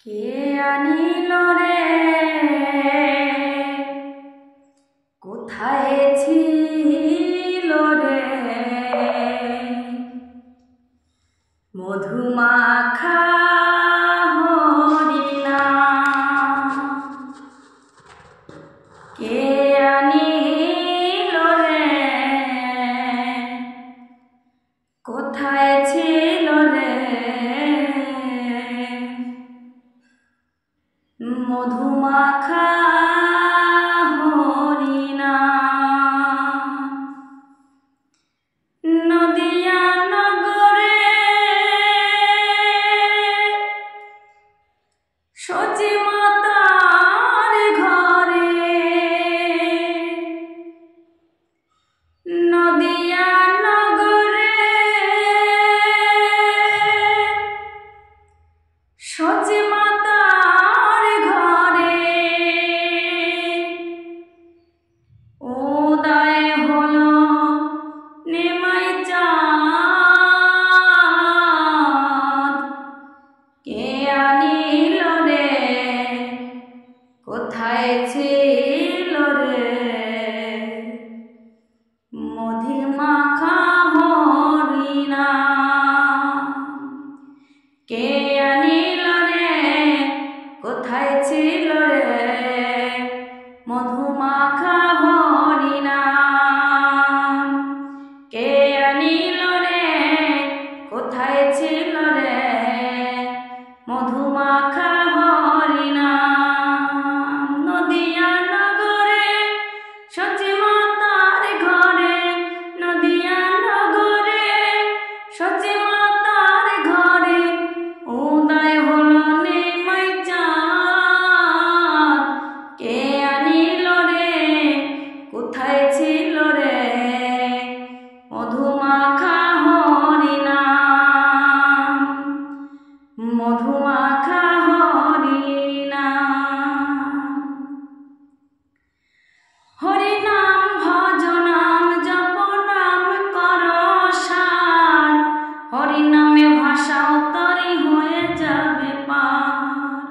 কে আনিল রে কোথায় ছিল রে মধুমাখা হরিণা কে আনিল রে কোথায় ছিল রে মধুমাখা হরিণা নদিয়া নগরে সচি মাতার ঘরে নদিয়া নগরে সচি মাতার ঘরে উদয় হলো নেমাই চাঁদ কে আনিল রে কোথায় ছিল রে মধুমাখা হরিণা কে আনিল রে কোথায় ছিল রে মধুমাখা হরিণা কে আনিল রে কোথায় ছিল রে মধুমাখা হরিণা নদিয়া নগরে সচি মাতার ঘরে নদিয়া নগরে সচি মাতার ঘরে উদয় হলো নেমাই চাঁদ কে আনিল রে কোথায় ছিল রে মধুমাখা হরিণা মধুমাখা হরিণা হরিনাম ভজ নাম জপ নাম কর সার হরিনামে ভাষা তরি হয়ে যাবে পার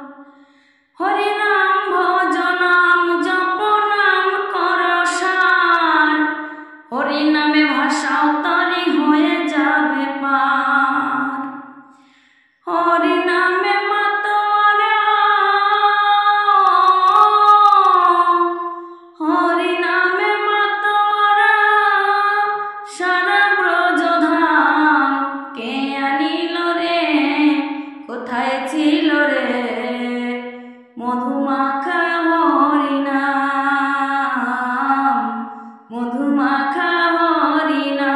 হরিনাম ভজ নাম জপ নাম কর সার হরিনামে ভাষা তরি হয়ে যাবে পার হরিনামে মাতোয়ারা হরিনামে মাতোয়ারা সারা ব্রজধাম কে আনিল রে কোথায় ছিল রে মধুমাখা হরিণা মধুমাখা হরিণা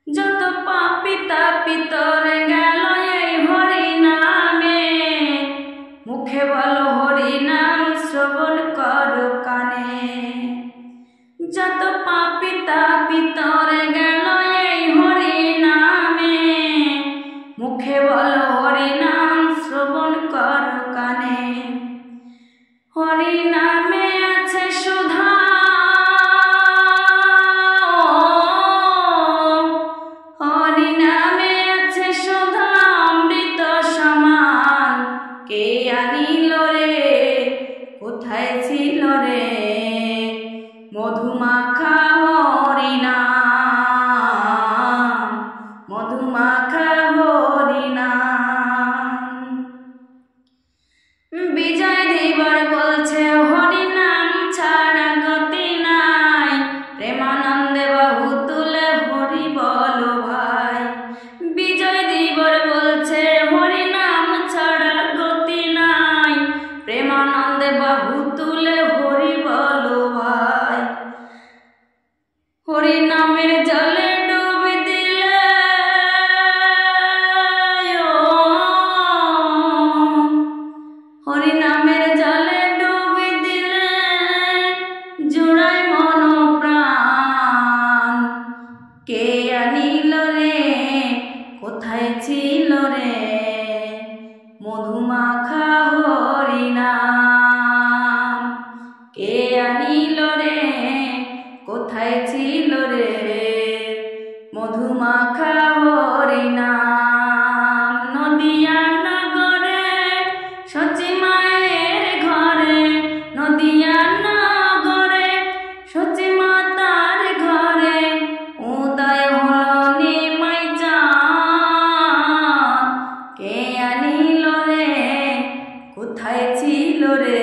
যত পাপী তাপী তরে গেল এই হরিনামে মুখে বলো হরিনাম শ্রবণ কর কানে যত পাপী তাপী তরে গেল এই হরিনামে মুখে বলো হরিনাম শ্রবণ কর কানে হরিনামে আছে সুধা হরিনামে আছে সুধা অমৃত সমান কে আনিল রে কোথায় ছিল রে মধুমাখা হরিণা মধুমাখা হরিণা বিজয় দেবর বলছে হরিনাম ছাড়া গতি নাই প্রেমানন্দে বাহু তুলে হরি বলো ভাই বিজয় দেবর বলছে হরিনাম ছাড়া গতি নাই প্রেমানন্দে বাহু তুলে হরি বলো ভাই হরিনামের জলে ডুব দিলে হরিনামের জলে ডুব দিলে জোড়ায় মন প্রাণ কে আনিল রে কোথায় ছিল রে মধুমাখা হরিণা কে আনিল রে কোথায় ছিল রে মধুমাখা হরিণা। কোথায় ছিল রে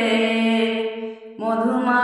মধুমা